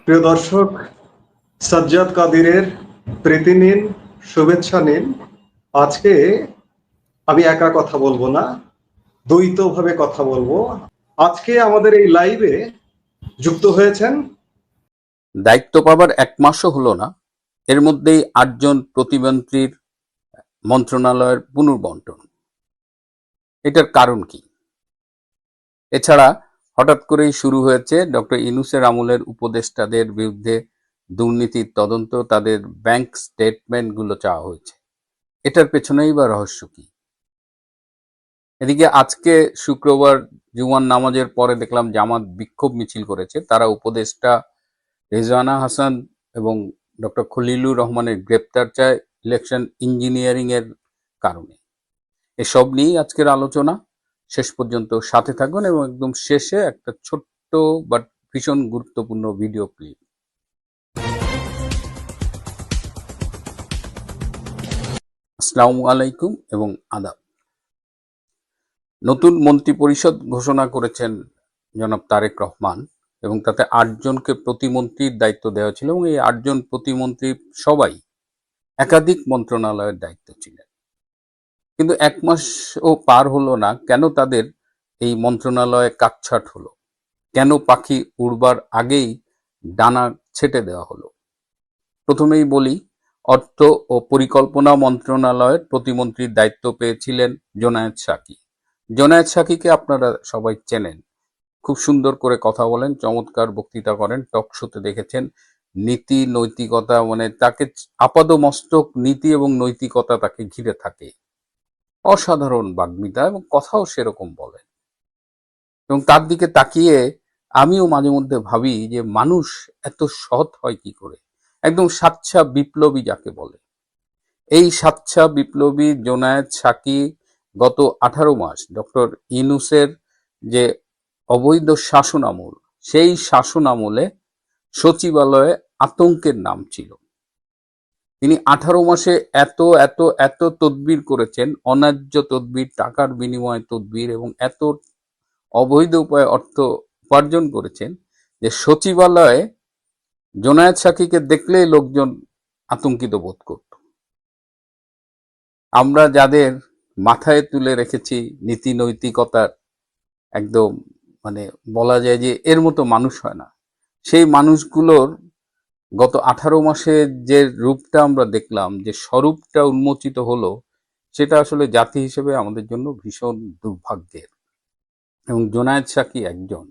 প্রিয় দর্শক, সাজ্জাদ কাদিরের প্রীতি নিন, শুভেচ্ছা নিন। আজকে আমি একা কথা বলবো না, দ্বৈতভাবে কথা বলবো। আজকে আমাদের এই লাইভে যুক্ত হয়েছেন দায়িত্ব পাবার ১ মাসও হলো না, এর মধ্যেই ৮ জন প্রতিমন্ত্রীর মন্ত্রণালয়ের পুনর্বণ্টন। এটার কারণ কি? এছাড়া হঠাৎ করেই শুরু হয়েছে ডক্টর ইউনূসের আমলের উপদেষ্টাদের বিরুদ্ধে দুর্নীতির তদন্ত, তাদের ব্যাংক স্টেটমেন্টগুলো চাওয়া হয়েছে। এটার পেছনেই বা রহস্য কি? এদিকে আজকে শুক্রবার জুমার নামাজের পরে দেখলাম জামাত বিক্ষোভ মিছিল করেছে। তারা উপদেষ্টা রেজওয়ানা হাসান এবং ডক্টর খলিলুর রহমানের গ্রেপ্তার চায় ইলেকশন ইঞ্জিনিয়ারিং এর কারণে। এসব নিয়েই আজকের আলোচনা। শেষ পর্যন্ত সাথে থাকুন এবং একদম শেষে একটা ছোট্ট বাট ভীষণ গুরুত্বপূর্ণ ভিডিও ক্লিপ। আসসালামু আলাইকুম এবং আদাব। নতুন মন্ত্রিপরিষদ ঘোষণা করেছেন জনাব তারেক রহমান এবং তাতে ৮ জনকে প্রতিমন্ত্রীর দায়িত্ব দেওয়া ছিল এবং এই ৮ জন প্রতিমন্ত্রী সবাই একাধিক মন্ত্রণালয়ের দায়িত্ব ছিলেন। কিন্তু ১ মাসও পার হলো না, কেন তাদের এই মন্ত্রণালয়ে কাটছাঁট হলো? কেন পাখি উড়বার আগেই ডানা ছেঁটে দেওয়া হলো? প্রথমেই বলি, অর্থ ও পরিকল্পনা মন্ত্রণালয়ের প্রতিমন্ত্রীর দায়িত্ব পেয়েছিলেন জোনায়েদ সাকি। জোনায়েদ সাকিকে আপনারা সবাই চেনেন, খুব সুন্দর করে কথা বলেন, চমৎকার বক্তৃতা করেন, টক শোতে দেখেছেন। নীতি নৈতিকতা, মানে তাকে আপাদমস্তক নীতি এবং নৈতিকতা তাকে ঘিরে থাকে। অসাধারণ বাগ্মিতা এবং কথাও সেরকম বলেন। এবং তার দিকে তাকিয়ে আমিও মাঝে মধ্যে ভাবি যে মানুষ এত সৎ হয় কি করে, একদম সাচ্চা বিপ্লবী যাকে বলে। এই সাচ্চা বিপ্লবী জোনায়েদ সাকি গত 18 মাস ডক্টর ইউনূসের যে অবৈধ শাসন আমল, সেই শাসন আমলে সচিবালয়ে আতঙ্কের নাম ছিল। তিনি 18 মাসে এত এত এত তদবির করেছেন, অন্যায্য তদবির, টাকার বিনিময়ে তদবির, এবং এত অবৈধ উপায়ে অর্থ উপার্জন করেছেন যে সচিবালয়ে জোনায়েদ সাকিকে দেখলেই লোকজন আতঙ্কিত বোধ করত। আমরা যাদের মাথায় তুলে রেখেছি নীতি নৈতিকতার একদম, মানে বলা যায় যে এর মতো মানুষ হয় না, সেই মানুষগুলোর গত 18 মাসে যে রূপটা আমরা দেখলাম, যে স্বরূপটা উন্মোচিত হলো, সেটা আসলে জাতি হিসেবে আমাদের জন্য ভীষণ দুর্ভাগ্যের। এবং জোনায়েদ সাকি একজন।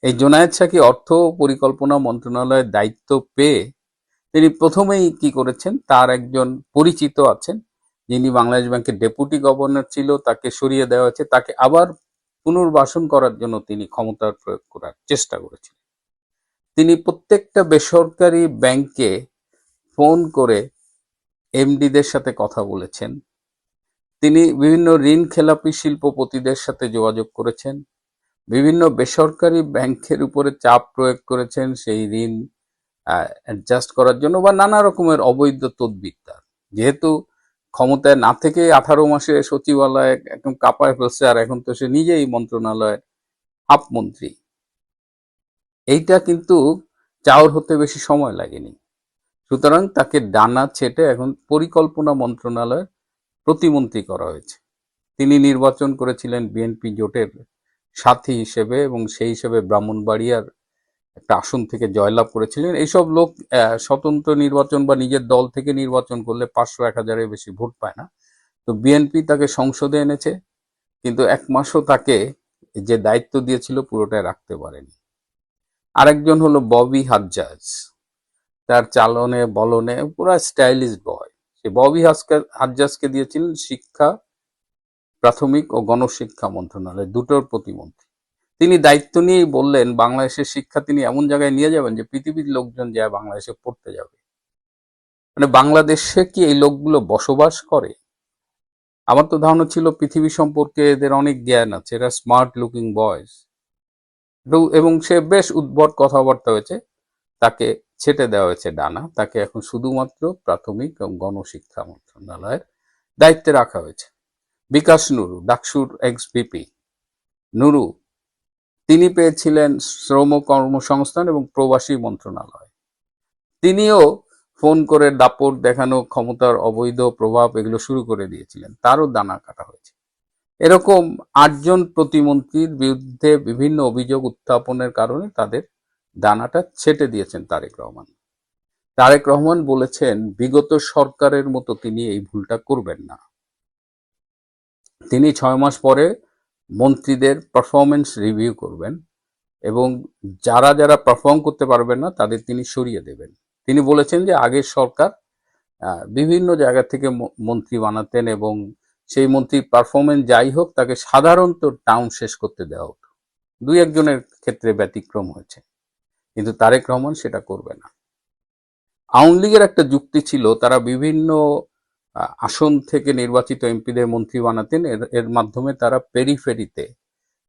এই জোনায়েদ সাকি অর্থ পরিকল্পনা মন্ত্রণালয়ের দায়িত্ব পেয়ে তিনি প্রথমেই কি করেছেন, তার একজন পরিচিত আছেন যিনি বাংলাদেশ ব্যাংকের ডেপুটি গভর্নর ছিল, তাকে সরিয়ে দেওয়া হয়েছে, তাকে আবার পুনর্বাসন করার জন্য তিনি ক্ষমতার প্রয়োগ করার চেষ্টা করেছেন। তিনি প্রত্যেকটা বেসরকারি ব্যাংকে ফোন করে এমডিদের সাথে কথা বলেছেন। তিনি বিভিন্ন ঋণ খেলাপি শিল্পপতিদের সাথে যোগাযোগ করেছেন, বিভিন্ন বেসরকারি ব্যাংকের উপরে চাপ প্রয়োগ করেছেন সেই ঋণ অ্যাডজাস্ট করার জন্য, বা নানা রকমের অবৈধ তদবির তার। যেহেতু ক্ষমতায় না থেকে 18 মাসে সচিবালয় একদম কাঁপায় ফেলছে, আর এখন তো সে নিজেই মন্ত্রণালয়ের হাফ মন্ত্রী। এইটা কিন্তু চাওর হতে বেশি সময় লাগেনি। সুতরাং তাকে ডানা ছেটে এখন পরিকল্পনা মন্ত্রণালয়ের প্রতিমন্ত্রী করা হয়েছে। তিনি নির্বাচন করেছিলেন বিএনপি জোটের সাথী হিসেবে এবং সেই হিসেবে ব্রাহ্মণবাড়িয়ার একটা আসন থেকে জয়লাভ করেছিলেন। এইসব লোক স্বতন্ত্র নির্বাচন বা নিজের দল থেকে নির্বাচন করলে 500-1000-এর বেশি ভোট পায় না। তো বিএনপি তাকে সংসদে এনেছে, কিন্তু 1 মাসও তাকে যে দায়িত্ব দিয়েছিল পুরোটাই রাখতে পারেনি। আরেকজন হলো ববি হাজ্জাজ। তার চালনে বলনে পুরো স্টাইলিশ বয়। সে ববি হাজ্জাজকে দিয়েছিলেন শিক্ষা, প্রাথমিক ও গণশিক্ষা মন্ত্রণালয়, দুটোর প্রতিমন্ত্রী। তিনি দায়িত্ব নিয়েই বললেন বাংলাদেশের শিক্ষা তিনি এমন জায়গায় নিয়ে যাবেন যে পৃথিবীর লোকজন যায় বাংলাদেশে পড়তে যাবে। মানে বাংলাদেশে কি এই লোকগুলো বসবাস করে? আমার তো ধারণা ছিল পৃথিবী সম্পর্কে এদের অনেক জ্ঞান আছে, এরা স্মার্ট লুকিং বয়স। এবং সে বেশ উদ্ভট কথাবার্তা হয়েছে, তাকে ছেটে দেওয়া হয়েছে ডানা, তাকে এখন শুধুমাত্র প্রাথমিক এবং গণশিক্ষা মন্ত্রণালয়ের দায়িত্বে রাখা হয়েছে। বিকাশ নুরু, ডাকসুর এক্স ভিপি নুরু, তিনি পেয়েছিলেন শ্রম কর্মসংস্থান এবং প্রবাসী মন্ত্রণালয়। তিনিও ফোন করে দাপট দেখানো, ক্ষমতার অবৈধ প্রভাব এগুলো শুরু করে দিয়েছিলেন, তারও দানা কাটা হয়েছে। এরকম 8 জন প্রতিমন্ত্রীর বিরুদ্ধে বিভিন্ন অভিযোগ উত্থাপনের কারণে তাদের দানাটা ছেটে দিয়েছেন তারেক রহমান। তারেক রহমান বলেছেন বিগত সরকারের মতো তিনি এই ভুলটা করবেন না। তিনি 6 মাস পরে মন্ত্রীদের পারফরমেন্স রিভিউ করবেন এবং যারা যারা পারফর্ম করতে পারবেন না তাদের তিনি সরিয়ে দেবেন। তিনি বলেছেন যে আগের সরকার বিভিন্ন জায়গা থেকে মন্ত্রী বানাতেন এবং সেই মন্ত্রীর পারফরমেন্স যাই হোক তাকে সাধারণত টার্ম শেষ করতে দেওয়া হতো। 2-1 জনের ক্ষেত্রে ব্যতিক্রম হয়েছে, কিন্তু তারেক রহমান সেটা করবে না। আওয়ামী লীগের একটা যুক্তি ছিল, তারা বিভিন্ন আসন থেকে নির্বাচিত এমপিদের মন্ত্রী বানাতেন, এর মাধ্যমে তারা পেরিফেরিতে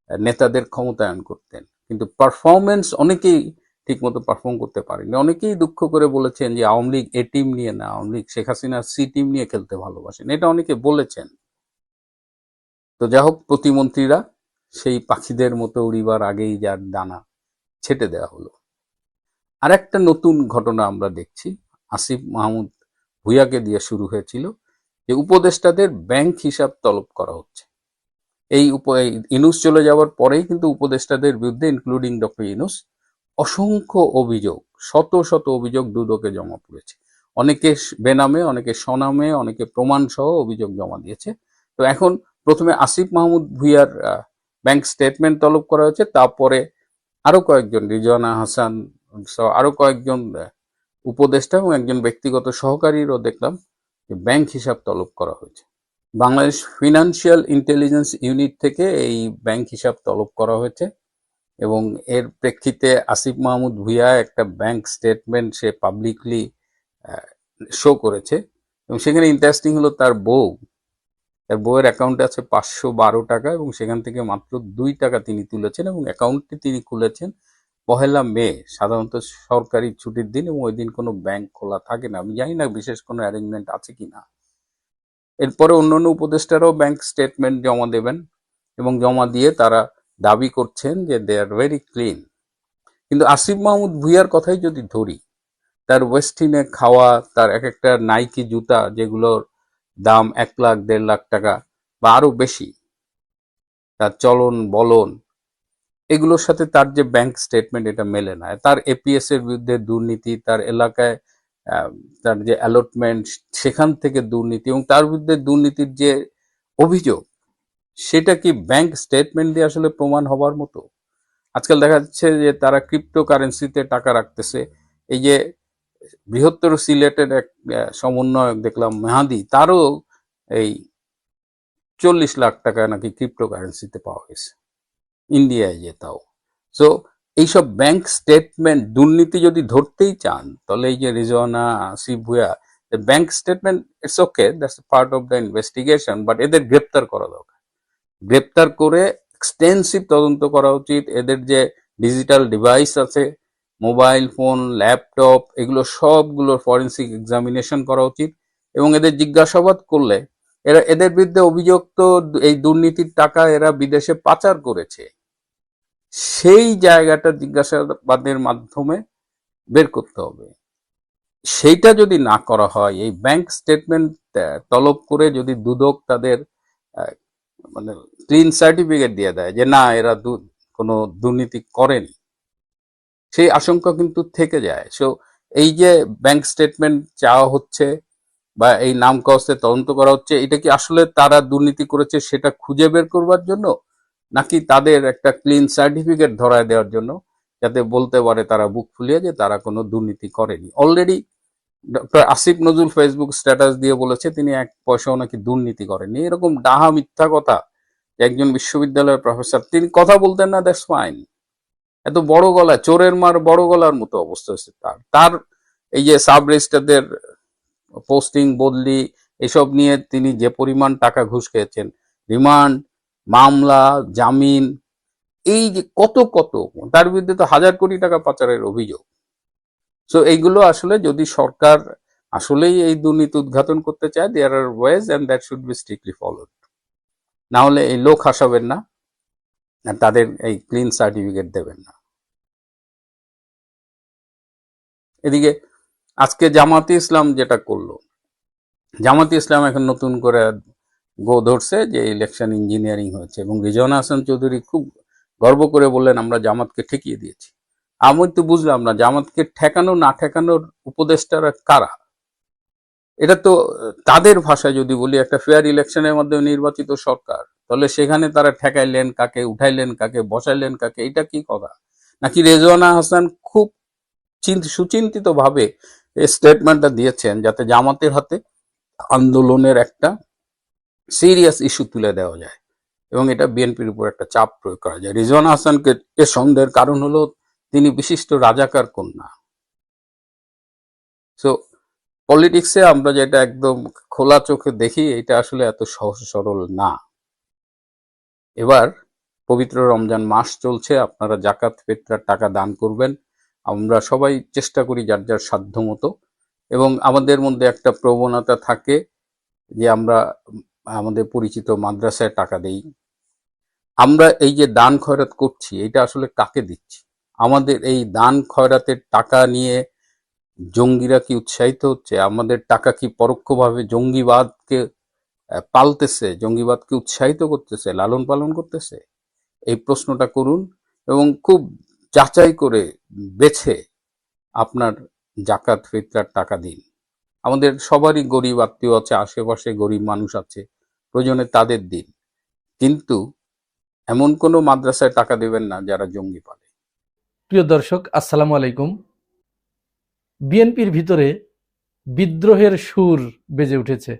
নেতাদের ক্ষমতায়ন করতেন, কিন্তু পারফরমেন্স অনেকেই ঠিকমতো পারফর্ম করতে পারেনি। অনেকেই দুঃখ করে বলেছেন যে আওয়ামী লীগ এ টিম নিয়ে না, আওয়ামী লীগ শেখ হাসিনার সি টিম নিয়ে খেলতে ভালোবাসেন, এটা অনেকে বলেছেন। তো যাই হোক, প্রতিমন্ত্রীরা সেই পাখিদের মতো উড়িবার আগেই যার দানা ছেটে দেওয়া হলো। আর একটা নতুন ঘটনা আমরা দেখছি, আসিফ মাহমুদ ভুঁইয়াকে দিয়ে শুরু হয়েছিল যে উপদেষ্টাদের ব্যাংক হিসাব তলব করা হচ্ছে। এই ইনুস চলে যাওয়ার পরেই কিন্তু উপদেষ্টাদের বিরুদ্ধে, ইনক্লুডিং ডক্টর ইনুস, অসংখ্য অভিযোগ, শত শত অভিযোগ দুদকে জমা পড়েছে। অনেকে বেনামে, অনেকে স্বনামে, অনেকে প্রমাণ সহ অভিযোগ জমা দিয়েছে। তো এখন প্রথমে আসিফ মাহমুদ ভুঁইয়ার ব্যাংক স্টেটমেন্ট তলব করা হয়েছে, তারপরে আরো কয়েকজন, রিজওয়ানা হাসান আরো কয়েকজন উপদেষ্টা এবং একজন ব্যক্তিগত সহকারীরও দেখলাম যে ব্যাংক হিসাব তলব করা হয়েছে। বাংলাদেশ ফিনান্সিয়াল ইন্টেলিজেন্স ইউনিট থেকে এই ব্যাংক হিসাব তলব করা হয়েছে এবং এর প্রেক্ষিতে আসিফ মাহমুদ ভুঁইয়া একটা ব্যাংক স্টেটমেন্ট সে পাবলিকলি শো করেছে এবং সেখানে ইন্টারেস্টিং হলো তার বউয়ের অ্যাকাউন্টে আছে 512 টাকা এবং সেখান থেকে মাত্র 2 টাকা তিনি তুলেছেন এবং অ্যাকাউন্টটি তিনি খুলেছেন 1 মে, সাধারণত সরকারি ছুটির দিন, এবং ওই দিন কোনো ব্যাংক খোলা থাকে না। আমি জানি না বিশেষ কোনো অ্যারেঞ্জমেন্ট আছে কিনা। এরপরে অন্যান্য উপদেষ্টারাও ব্যাংক স্টেটমেন্ট জমা দেবেন এবং জমা দিয়ে তারা দাবি করছেন যে দে আর ভেরি ক্লিন। কিন্তু আসিফ মাহমুদ ভুঁইয়ার কথাই যদি ধরি, তার ওয়েস্টিনে খাওয়া, তার এক একটা নাইকি জুতা যেগুলোর দাম 1 লাখ 1.5 লাখ টাকা বা আরো বেশি, তার চলন বলন, এগুলোর সাথে তার যে ব্যাংক স্টেটমেন্ট এটা মেলে না। তার এপিএস এর বিরুদ্ধে দুর্নীতি, তার এলাকায় তার যে অ্যালটমেন্ট সেখান থেকে দুর্নীতি এবং তার বিরুদ্ধে দুর্নীতির যে অভিযোগ, সেটা কি ব্যাংক স্টেটমেন্ট দিয়ে আসলে প্রমাণ হবার মতো? আজকাল দেখা যাচ্ছে যে তারা ক্রিপ্টোকারেন্সিতে টাকা রাখতেছে। এই যে বৃহত্তর সিলেটের এক সমন্বয়ক দেখলাম মেহাদি, তারও এই 40 লাখ টাকা নাকি ক্রিপ্টোকারেন্সিতে পাওয়া গেছে ইন্ডিয়ায়, যে তাও। সো এইসব ব্যাংক স্টেটমেন্ট দুর্নীতি যদি ধরতেই চান, তাহলে এই যে Rizwana, Asif Bhuiyan, bank statement it's okay, that's part of the investigation, but এদের গ্রেপ্তার করা দরকার। গ্রেপ্তার করে এক্সটেন্সিভ তদন্ত করা উচিত। এদের যে ডিজিটাল ডিভাইস আছে, মোবাইল ফোন, ল্যাপটপ, এগুলো সবগুলোর ফরেন্সিক এক্সামিনেশন করা উচিত এবং এদের জিজ্ঞাসাবাদ করলে এদের বিরুদ্ধে অভিযোগ তো এই দুর্নীতির টাকা এরা বিদেশে পাচার করেছে, সেই জায়গাটা জিজ্ঞাসাবাদের মাধ্যমে বের করতে হবে। সেইটা যদি না করা হয়, এই ব্যাংক স্টেটমেন্ট তলব করে যদি দুদক তাদের মানে ক্লিন সার্টিফিকেট দিয়ে দেয় যে না এরা কোনো দুর্নীতি করেনি, সেই আশঙ্কা কিন্তু থেকে যায়। সো এই যে ব্যাংক স্টেটমেন্ট চাওয়া হচ্ছে বা এই নাম কাগজে তদন্ত করা হচ্ছে, এটা কি আসলে তারা দুর্নীতি করেছে সেটা খুঁজে বের করবার জন্য, নাকি তাদের একটা ক্লিন সার্টিফিকেট ধরায় দেওয়ার জন্য, যাতে বলতে পারে তারা বুক ফুলিয়ে যে তারা কোনো দুর্নীতি করেনি? Already doctor Asif Nazrul Facebook status দিয়ে বলেছে তিনি 1 পয়সাও নাকি দুর্নীতি করেননি। এরকম ডাহা মিথ্যা কথা একজন বিশ্ববিদ্যালয়ের প্রফেসর তিনি কথা বলতেন না, দ্যাটস ফাইন। এত বড় গলা, চোরের মার বড় গলার মতো অবস্থা হয়েছে তার এই যে সাব রেজিস্ট্রারদের পোস্টিং, বদলি, এসব নিয়ে তিনি যে পরিমাণ টাকা ঘুষ খেয়েছেন, রিমান্ড, মামলা, জামিন, এই যে কত কত, তার বিরুদ্ধে তো 1000 কোটি টাকা পাচারের অভিযোগ। সো এইগুলো আসলে যদি সরকার আসলেই এই দুর্নীতি উদ্ঘাটন করতে চায়, there are ways and that should be strictly followed. না হলে এই লোক হাসাবেন না, আর তাদের এই ক্লিন সার্টিফিকেট দেবেন না। এদিকে আজকে জামাতে ইসলাম যেটা করলো, জামাতে ইসলাম এখন নতুন করে গো ধরছে যে ইলেকশন ইঞ্জিনিয়ারিং হয়েছে, এবং রিজওয়ানা হাসান চৌধুরী খুব গর্ব করে বললেন আমরা জামাতকে ঠেকিয়ে দিয়েছি। আমি তো বুঝলাম না জামাতকে ঠেকানো না ঠেকানোর উপদেষ্টারা কারা। এটা তো তাদের ভাষায় যদি বলি একটা ফেয়ার ইলেকশনের মাধ্যমে নির্বাচিত সরকার, তাহলে সেখানে তারা ঠেকাইলেন কাকে, উঠাইলেন কাকে, বসাইলেন কাকে, এটা কি কথা? নাকি রেজওয়ানা হাসান খুব সুচিন্তিত ভাবে এই স্টেটমেন্টটা দিয়েছেন যাতে জামাতের হাতে আন্দোলনের একটা সিরিয়াস ইস্যু তুলে দেওয়া যায় এবং এটা বিএনপির উপর একটা চাপ প্রয়োগ করা যায়? রিজওয়ানা হাসানকে এ সন্দেহের কারণ হলো তিনি বিশিষ্ট রাজাকার কন্যা। সো পলিটিক্সে আমরা যেটা একদম খোলা চোখে দেখি, এটা আসলে এত সহজ সরল না। এবার পবিত্র রমজান মাস চলছে, আপনারা জাকাত ফিতরার টাকা দান করবেন। আমরা সবাই চেষ্টা করি যার যার সাধ্য মতো, এবং আমাদের মধ্যে একটা প্রবণতা থাকে যে আমরা আমাদের পরিচিত মাদ্রাসায় টাকা দেই। আমরা এই যে দান খয়রাত করছি, এটা আসলে কাকে দিচ্ছি? আমাদের এই দান খয়রাতের টাকা নিয়ে জঙ্গিরা কি উৎসাহিত হচ্ছে? আমাদের টাকা কি পরোক্ষভাবে জঙ্গিবাদকে পালতেছে, জঙ্গিবাদকে উৎসাহিত করতেছে, লালন পালন করতেছে? এই প্রশ্নটা করুন এবং খুব যাচাই করে বেছে আপনার জাকাত ফিতরার টাকা দিন। আমাদের সবারই গরিব আত্মীয় আছে, আশেপাশে গরিব মানুষ আছে, প্রয়োজনে তাদের দিন, কিন্তু এমন কোনো মাদ্রাসায় টাকা দেবেন না যারা জঙ্গি পালে। প্রিয় দর্শক, আসসালামু আলাইকুম। বিএনপির ভিতরে বিদ্রোহের সুর বেজে উঠেছে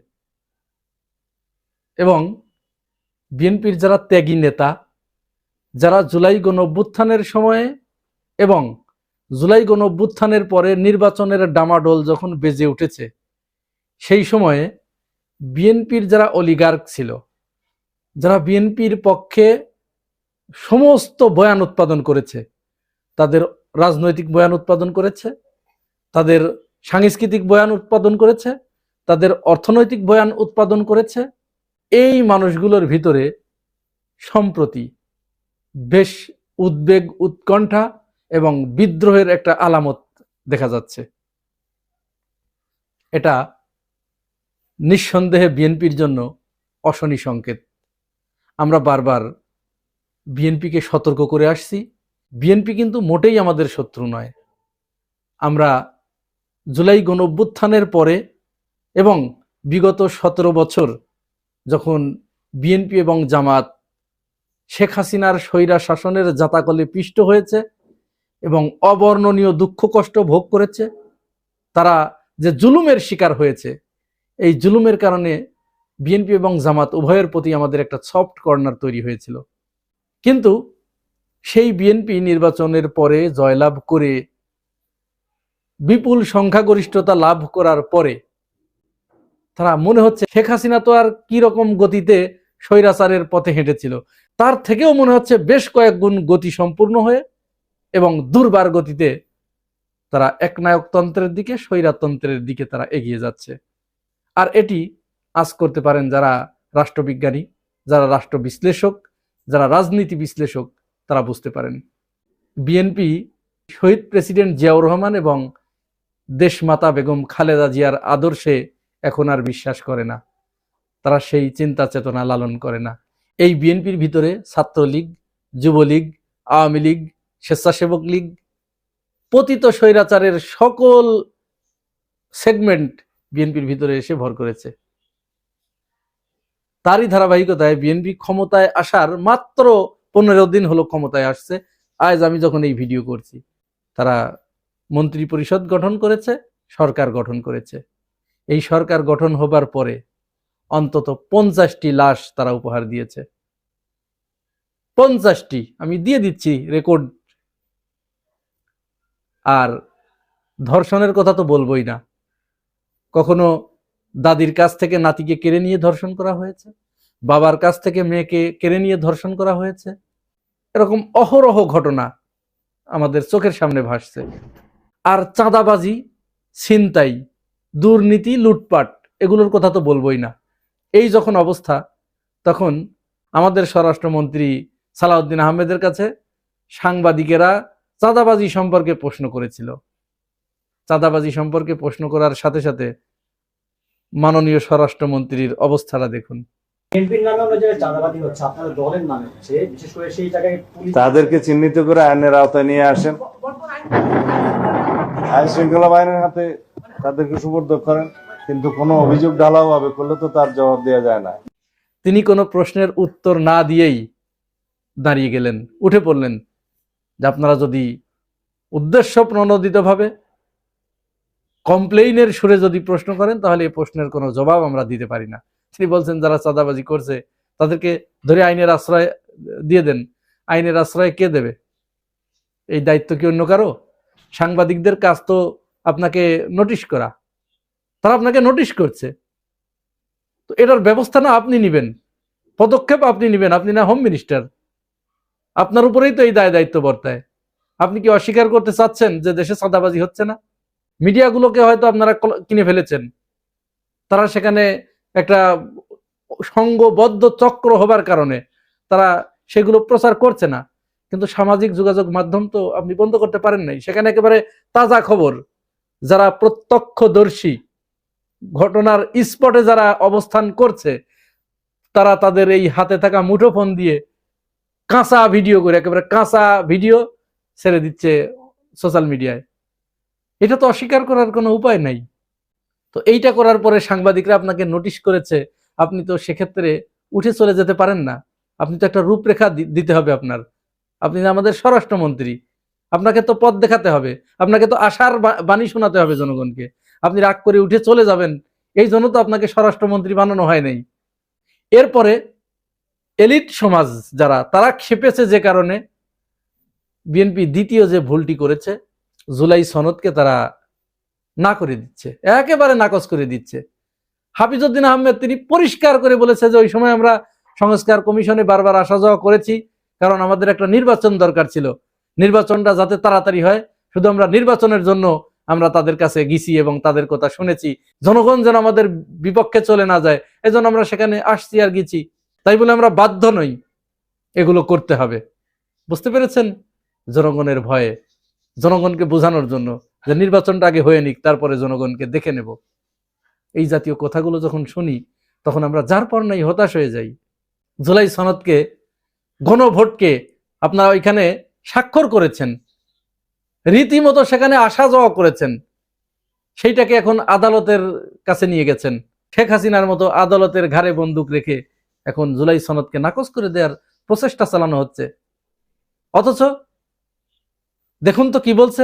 এবং বিএনপির যারা ত্যাগী নেতা, যারা জুলাই গণঅভ্যুত্থানের সময়ে এবং জুলাই গণঅভ্যুত্থানের পরে নির্বাচনের ডামাডোল যখন বেজে উঠেছে, সেই সময়ে বিএনপির যারা অলিগার্ক ছিল, যারা বিএনপির পক্ষে সমস্ত বয়ান উৎপাদন করেছে, তাদের রাজনৈতিক বয়ান উৎপাদন করেছে, তাদের সাংস্কৃতিক বয়ান উৎপাদন করেছে, তাদের অর্থনৈতিক বয়ান উৎপাদন করেছে, এই মানুষগুলোর ভিতরে সম্প্রতি বেশ উদ্বেগ, উৎকণ্ঠা এবং বিদ্রোহের একটা আলামত দেখা যাচ্ছে। এটা নিঃসন্দেহে বিএনপির জন্য অশনি সংকেত। আমরা বারবার বিএনপিকে সতর্ক করে আসছি, বিএনপি কিন্তু মোটেই আমাদের শত্রু নয়। আমরা জুলাই গণঅভ্যুত্থানের পরে এবং বিগত 17 বছর যখন বিএনপি এবং জামাত শেখ হাসিনার স্বৈরা শাসনের জাতাকলে পিষ্ট হয়েছে এবং অবর্ণনীয় দুঃখ কষ্ট ভোগ করেছে, তারা যে জুলুমের শিকার হয়েছে, এই জুলুমের কারণে বিএনপি এবং জামাত উভয়ের প্রতি আমাদের একটা সফট কর্নার তৈরি হয়েছিল। কিন্তু সেই বিএনপি নির্বাচনের পরে জয়লাভ করে বিপুল সংখ্যাগরিষ্ঠতা লাভ করার পরে তারা মনে হচ্ছে শেখ হাসিনা তো আর কি রকম গতিতে স্বৈরাচারের পথে হেঁটেছিল, তার থেকেও মনে হচ্ছে বেশ কয়েক গুণ গতি সম্পূর্ণ হয়ে এবং দুর্বার গতিতে তারা একনায়কতন্ত্রের দিকে, স্বৈরাতন্ত্রের দিকে তারা এগিয়ে যাচ্ছে। আর এটি আজ করতে পারেন যারা রাষ্ট্রবিজ্ঞানী, যারা রাষ্ট্র বিশ্লেষক, যারা রাজনীতি বিশ্লেষক, তারা বুঝতে পারেন। বিএনপি শহীদ প্রেসিডেন্ট জিয়াউর রহমান এবং দেশমাতা বেগম খালেদা জিয়ার আদর্শে এখন আর বিশ্বাস করে না, তারা সেই চিন্তা চেতনা লালন করে না। এই বিএনপির ভিতরে ছাত্রলীগ, যুবলীগ, আওয়ামী লীগ, স্বেচ্ছাসেবক লীগ, পতিত স্বৈরাচারের সকল সেগমেন্ট বিএনপির ভিতরে এসে ভর করেছে। তারই ধারাবাহিকতায় বিএনপি ক্ষমতায় আসার মাত্র 15 দিন হলো ক্ষমতায় আসছে। আজ আমি যখন এই ভিডিও করছি, তারা মন্ত্রী পরিষদ গঠন করেছে, সরকার গঠন করেছে। এই সরকার গঠন হবার পরে অন্তত 50টি লাশ তারা উপহার দিয়েছে। 50টি, আমি দিয়ে দিচ্ছি রেকর্ড। আর ধর্ষণের কথা তো বলবোই না। কখনো দাদির কাছ থেকে নাতিকে কেড়ে নিয়ে ধর্ষণ করা হয়েছে, বাবার কাছ থেকে মেয়েকে কেড়ে নিয়ে ধর্ষণ করা হয়েছে। এরকম অহরহ ঘটনা আমাদের চোখের সামনে ভাসছে। আর চাঁদাবাজি, ছিনতাই, দুর্নীতি, লুটপাট, এগুলোর কথা তো বলবোই না। এই যখন অবস্থা, তখন আমাদের স্বরাষ্ট্রমন্ত্রী সালাউদ্দিন আহমেদের কাছে সাংবাদিকেরা চাঁদাবাজি সম্পর্কে প্রশ্ন করেছিল। চাঁদাবাজি সম্পর্কে প্রশ্ন করার সাথে সাথে মাননীয় স্বরাষ্ট্রমন্ত্রীর অবস্থাটা দেখুন। বিএনপির নামে অন্য জায়গায় চাঁদাবাজি হচ্ছে, আপনাদের দলের নামে হচ্ছে, বিশেষ করে সেই জায়গায় পুলিশ তাদেরকে চিহ্নিত করে আইনের আওতায় নিয়ে আসেন, আইন শৃঙ্খলা বাহিনীর হাতে তাদেরকে সুপর্দ করেন, কিন্তু কোনো অভিযোগ ঢালাও ভাবে করলে তো তার জবাব দেওয়া যায় না। তিনি কোনো প্রশ্নের উত্তর না দিয়েই দাঁড়িয়ে গেলেন, উঠে পড়লেন যে আপনারা যদি উদ্দেশ্য প্রণোদিতভাবে কমপ্লেইনের সুরে যদি প্রশ্ন করেন তাহলে এই প্রশ্নের কোনো জবাব আমরা দিতে পারি না। তিনি বলছেন যারা চাঁদাবাজি করছে তাদেরকে ধরে আইনের আশ্রয় দিয়ে দেন। আইনের আশ্রয় কে দেবে? এই দায়িত্ব কি অন্য কারো? সাংবাদিকদের কাজ তো আপনাকে নোটিশ করা, তারা আপনাকে নোটিশ করছে, তো এটার ব্যবস্থা না আপনি নিবেন, পদক্ষেপ আপনি নিবেন। আপনি না হোম মিনিস্টার, আপনার উপরেই তো এই দায়িত্ব বর্তায়। আপনি কি অস্বীকার করতে চাচ্ছেন যে দেশে চাঁদাবাজি হচ্ছে না? মিডিয়াগুলোকে হয়তো আপনারা কিনে ফেলেছেন, তারা সেখানে একটা সংঘবদ্ধ চক্র হবার কারণে তারা সেগুলো প্রচার করছে না, কিন্তু সামাজিক যোগাযোগ মাধ্যম তো আপনি বন্ধ করতে পারেন নাই। সেখানে একেবারে তাজা খবর, যারা প্রত্যক্ষদর্শী, ঘটনার স্পটে যারা অবস্থান করছে, তারা তাদের এই হাতে থাকা মুঠোফোন দিয়ে কাঁচা ভিডিও করে, একেবারে কাঁচা ভিডিও ছেড়ে দিচ্ছে সোশ্যাল মিডিয়ায়। এটা তো অস্বীকার করার কোনো উপায় নাই। তো এইটা করার পরে সাংবাদিকরা আপনাকে নোটিশ করেছে, আপনি তো সেক্ষেত্রে উঠে চলে যেতে পারেন না। আপনি তো একটা রূপরেখা দিতে হবে আপনার। আপনি আমাদের স্বরাষ্ট্রমন্ত্রী, আপনাকে তো পথ দেখাতে হবে, আপনাকে তো আশার বাণী শোনাতে হবে জনগণকে। আপনি রাগ করে উঠে চলে যাবেন, এই জন্য তো আপনাকে স্বরাষ্ট্রমন্ত্রী বানানো হয় নাই। এরপরে এলিট সমাজ যারা, তারা ক্ষেপেছে যে কারণে বিএনপি দ্বিতীয় যে ভুলটি করেছে, জুলাই সনদকে তারা না করে দিচ্ছে, একেবারে নাকচ করে দিচ্ছে। হাফিজউদ্দিন আহমেদ তিনি পরিষ্কার করে বলেছে যে ওই সময় আমরা সংস্কার কমিশনে বারবার আসা যাওয়া করেছি, কারণ আমাদের একটা নির্বাচন দরকার ছিল, নির্বাচনটা যাতে তাড়াতাড়ি হয়, শুধু আমরা নির্বাচনের জন্য আমরা তাদের কাছে গেছি এবং তাদের কথা শুনেছি, জনগণ যেন আমাদের বিপক্ষে চলে না যায়, এজন্য আমরা সেখানে আসছি আর গেছি। তাই বলে আমরা বাধ্য নই এগুলো করতে হবে। বুঝতে পেরেছেন? জনগণের ভয়ে, জনগণকে বোঝানোর জন্য যে নির্বাচনটা আগে হয়ে নিক, তারপরে জনগণকে দেখে নেব। এই জাতীয় কথাগুলো যখন শুনি তখন আমরা যার পর নাই হতাশ হয়ে যাই। জুলাই সনদকে, গণভোটকে আপনারা ওইখানে স্বাক্ষর করেছেন, রীতিমতো সেখানে আসা যাওয়া করেছেন, সেইটাকে এখন আদালতের কাছে নিয়ে গেছেন। শেখ হাসিনার মতো আদালতের ঘাড়ে বন্দুক রেখে এখন জুলাই সনদকে নাকচ করে দেওয়ার প্রচেষ্টা চালানো হচ্ছে। অথচ দেখুন তো কি বলছে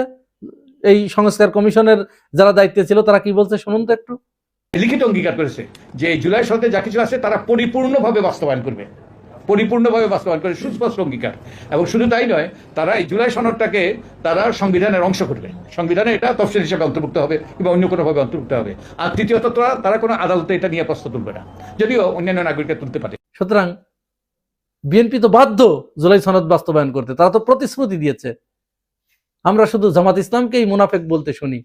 এই সংস্কার কমিশনের যারা দায়িত্বে ছিল, তারা কি বলছে শুনুন তো একটু। লিখিত অঙ্গীকার করেছে যে এই জুলাই সনদে যা কিছু আছে তারা পরিপূর্ণভাবে বাস্তবায়ন করবে, পরিপূর্ণভাবে বাস্তবায়ন করে, সুস্পষ্ট অঙ্গীকার। এবং শুধু তাই নয়, তারা এই জুলাই সনদটাকে তারা সংবিধানের অংশ করবে, সংবিধানে এটা তফসিল হিসেবে অন্তর্ভুক্ত হবে কিংবা অন্য কোনোভাবে অন্তর্ভুক্ত হবে। আর তৃতীয়ত তারা কোনো আদালতে এটা নিয়ে প্রশ্ন তুলবে না, যদিও অন্যান্য নাগরিকরা তুলতে পারে। সুতরাং বিএনপি তো বাধ্য জুলাই সনদ বাস্তবায়ন করতে, তারা তো প্রতিশ্রুতি দিয়েছে। আমরা শুধু জামাত ইসলামকেই মুনাফেক বলতে শুনি।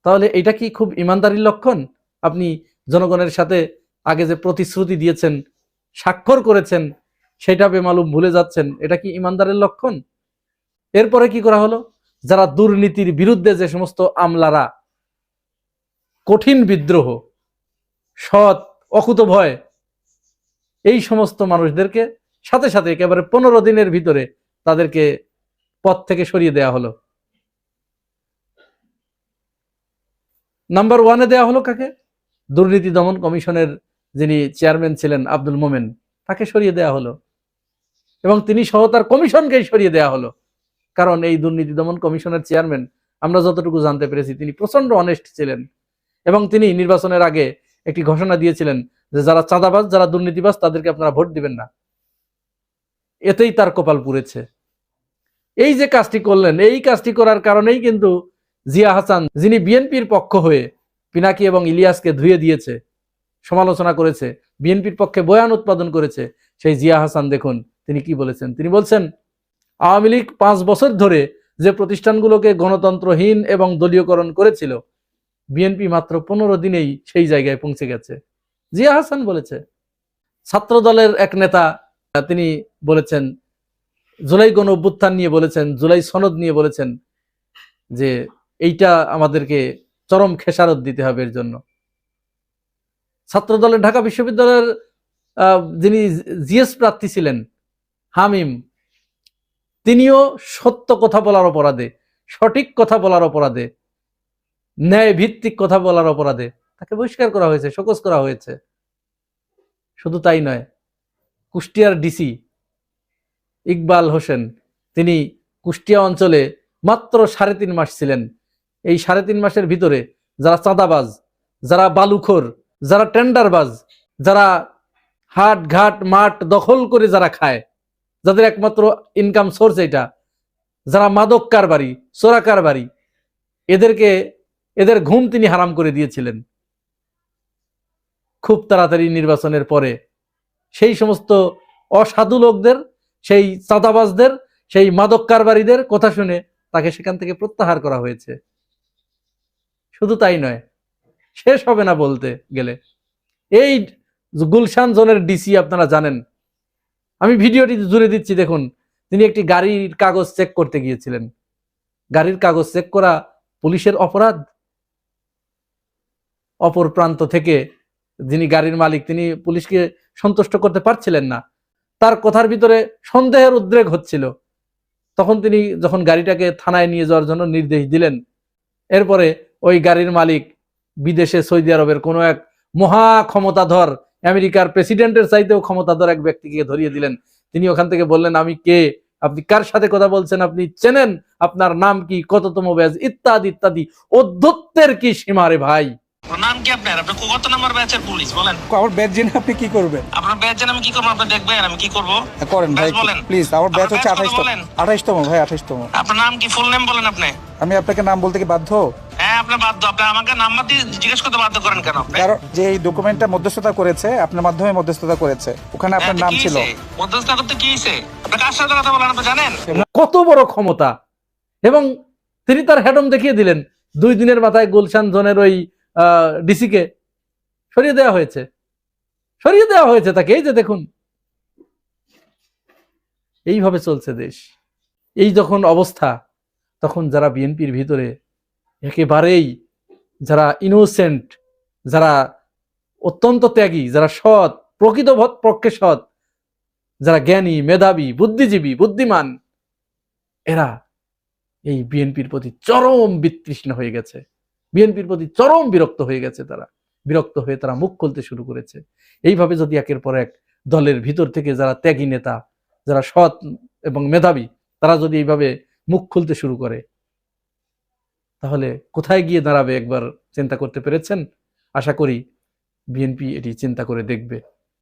তাহলে এটা কি খুব ইমানদারির লক্ষণ? আপনি জনগণের সাথে আগে যে প্রতিশ্রুতি দিয়েছেন, স্বাক্ষর করেছেন, সেটা বেমালুম ভুলে যাচ্ছেন, এটা কি ইমানদারের লক্ষণ? এরপরে কি করা হলো? যারা দুর্নীতির বিরুদ্ধে যে সমস্ত আমলারা কঠিন বিদ্রোহ, সৎ অকুতভয়, এই সমস্ত মানুষদেরকে সাথে সাথে একেবারে 15 দিনের ভিতরে তাদেরকে পদ থেকে সরিয়ে দেওয়া হলো। নাম্বার 1-এ দেওয়া হলো কাকে? দুর্নীতি দমন কমিশনের যিনি চেয়ারম্যান ছিলেন আব্দুল মোমেন, তাকে সরিয়ে দেওয়া হলো এবং তিনি সহ তার কমিশনকেই সরিয়ে দেওয়া হলো। কারণ এই দুর্নীতি দমন কমিশনের চেয়ারম্যান, আমরা যতটুকু জানতে পেরেছি, তিনি প্রচন্ড অনেস্ট ছিলেন এবং তিনি নির্বাচনের আগে একটি ঘোষণা দিয়েছিলেন যে যারা চাঁদাবাজ, যারা দুর্নীতিবাজ, তাদেরকে আপনারা ভোট দিবেন না। এতেই তার কপাল পুড়েছে। এই যে কাজটি করলেন, এই কাজটি করার কারণেই কিন্তু জিয়া হাসান, যিনি বিএনপির পক্ষ হয়ে পিনাকি এবং ইলিয়াসকে ধুয়ে দিয়েছে, সমালোচনা করেছে, বিএনপির পক্ষে বয়ান উৎপাদন করেছে, সেই জিয়া হাসান দেখুন তিনি কি বলেছেন। তিনি বলছেন আওয়ামী লীগ 5 বছর ধরে যে প্রতিষ্ঠানগুলোকে গণতন্ত্রহীন এবং দলীয়করণ করেছিল, বিএনপি মাত্র 15 দিনেই সেই জায়গায় পৌঁছে গেছে। জিয়া হাসান বলেছে। ছাত্র দলের এক নেতা তিনি বলেছেন, জুলাই গণ অভ্যুত্থান নিয়ে বলেছেন, জুলাই সনদ নিয়ে বলেছেন যে এইটা আমাদেরকে চরম খেসারত দিতে হবে এর জন্য। ছাত্রদলের ঢাকা বিশ্ববিদ্যালয়ের যিনি জিএস প্রার্থী ছিলেন হামিম, তিনিও সত্য কথা বলার অপরাধে, সঠিক কথা বলার অপরাধে, ন্যায় ভিত্তিক কথা বলার অপরাধে তাকে বহিষ্কার করা হয়েছে, শোকজ করা হয়েছে। শুধু তাই নয়, কুষ্টিয়ার ডিসি ইকবাল হোসেন, তিনি কুষ্টিয়া অঞ্চলে মাত্র 3.5 মাস ছিলেন। এই 3.5 মাসের ভিতরে যারা চাঁদাবাজ, যারা বালুখোর, যারা টেন্ডারবাজ, যারা হাট ঘাট মাঠ দখল করে যারা খায়, যাদের একমাত্র ইনকাম সোর্স এটা, যারা মাদক কারবারি, চোরা কারবারি, এদের ঘুম তিনি হারাম করে দিয়েছিলেন। খুব তাড়াতাড়ি নির্বাচনের পরে সেই সমস্ত অসাধু লোকদের, সেই চাঁদাবাজদের, সেই মাদক কারবারিদের কথা শুনে তাকে সেখান থেকে প্রত্যাহার করা হয়েছে। শুধু তাই নয়, শেষ হবে না বলতে গেলে, এই গুলশান জোনের ডিসি আপনারা জানেন, আমি ভিডিওটি জুড়ে দিচ্ছি দেখুন, তিনি একটি গাড়ির কাগজ চেক করতে গিয়েছিলেন। গাড়ির কাগজ চেক করা পুলিশের অপরাধ। অপর প্রান্ত থেকে যিনি গাড়ির মালিক, তিনি পুলিশকে সন্তুষ্ট করতে পারছিলেন না, তার কথার ভিতরে সন্দেহের উদ্রেক হচ্ছিল। তখন তিনি যখন গাড়িটাকে থানায় নিয়ে যাওয়ার জন্য নির্দেশ দিলেন, এরপরে ওই গাড়ির মালিক বিদেশে সৌদি আরবের কোনো এক মহা ক্ষমতাধর, আমেরিকার প্রেসিডেন্টের চাইতেও ক্ষমতাধর এক ব্যক্তিকে ধরিয়ে দিলেন। তিনি ওখান থেকে বললেন, আমি কে, আপনি কার সাথে কথা বলছেন, আপনি চেনেন, আপনার নাম কি, কততম ব্যাজ, ইত্যাদি ইত্যাদি। অধ্যত্বের কি সীমা রে ভাই। নাম কি আপনার? আপনি কত নাম্বার ব্যাচের পুলিশ বলেন? আমার ব্যাচ জেনে আপনি কি করবেন? আপনার ব্যাচ জেনে আমি কি করব? আপনি দেখবেন আমি কি করব? করেন ভাই, বলেন প্লিজ। আমার ব্যাচ হচ্ছে আপনার ব্যাচ কত বলেন? 28তম ভাই, 28তম। আপনার নাম কি, ফুল নেম বলেন আপনি। আমি আপনাকে নাম বলতে কি বাধ্য? হ্যাঁ আপনি বাধ্য। আপনি আমাকে নাম্বার দিয়ে জিজ্ঞেস করতে বাধ্য করেন কেন আপনি? কারণ যে এই ডকুমেন্টটা মধ্যস্থতা করেছে, আপনার মাধ্যমে মধ্যস্থতা করেছে, ওখানে আপনার নাম ছিল। মধ্যস্থতা করতে কি হইছে? আপনি কার সাথে কথা বলেন আপনি জানেন? কত বড় ক্ষমতা! এবং তিনি তার হেডম দেখিয়ে দিলেন। 2 দিনের মাথায় গুলশান জোনের ওই ডিসিকে সরিয়ে দেওয়া হয়েছে তাকে। এই যে দেখুন, এইভাবে চলছে দেশ। এই যখন অবস্থা, তখন যারা বিএনপির ভিতরে একেবারেই যারা ইনোসেন্ট, যারা অত্যন্ত ত্যাগী, যারা সৎ, প্রকৃত পক্ষে সৎ, যারা জ্ঞানী, মেধাবী, বুদ্ধিজীবী, বুদ্ধিমান, এরা এই বিএনপির প্রতি চরম বিতৃষ্ণ হয়ে গেছে, বিএনপির প্রতি চরম বিরক্ত হয়ে গেছে। তারা বিরক্ত হয়ে তারা মুখ খুলতে শুরু করেছে। এইভাবে যদি একের পর এক দলের ভিতর থেকে যারা ত্যাগী নেতা, যারা সৎ এবং মেধাবী, তারা যদি এইভাবে মুখ খুলতে শুরু করে, তাহলে কোথায় গিয়ে দাঁড়াবে একবার চিন্তা করতে পেরেছেন? আশা করি বিএনপি এটি চিন্তা করে দেখবে।